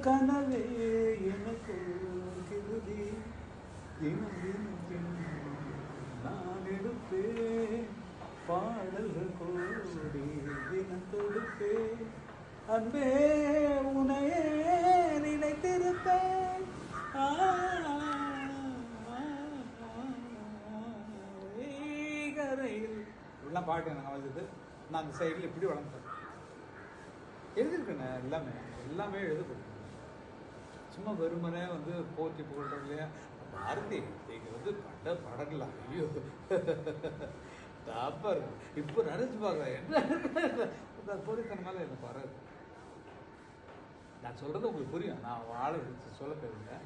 கனவே எனக்கு கிருதி தினம் தினம் தினம் நான் எடுப்பேன் பாடல்கள் கோடி தினம் தொடுப்பேன் அன்பே உனையே நினைத்திருப்பேன் கரையில் இப்படிலாம் பாட்டு எனக்கு அவசியது. நான் அந்த சைடில் இப்படி வளர்ந்தேன் எழுதியிருக்கேண்ணே. எல்லாமே எழுதப்படும். சும்மா வெறுமனே வந்து போற்றி புகழ்றோம் இல்லையா. பாரதி நீங்கள் வந்து படலாம். ஐயோ தாப்பர் இப்போ நினைச்சு பார்க்குறேன் என்ன போலித்தனமால எனக்கு வராது. நான் சொல்கிறது உங்களுக்கு புரியும். நான் வாழ சொல்ல தேவையில்லை.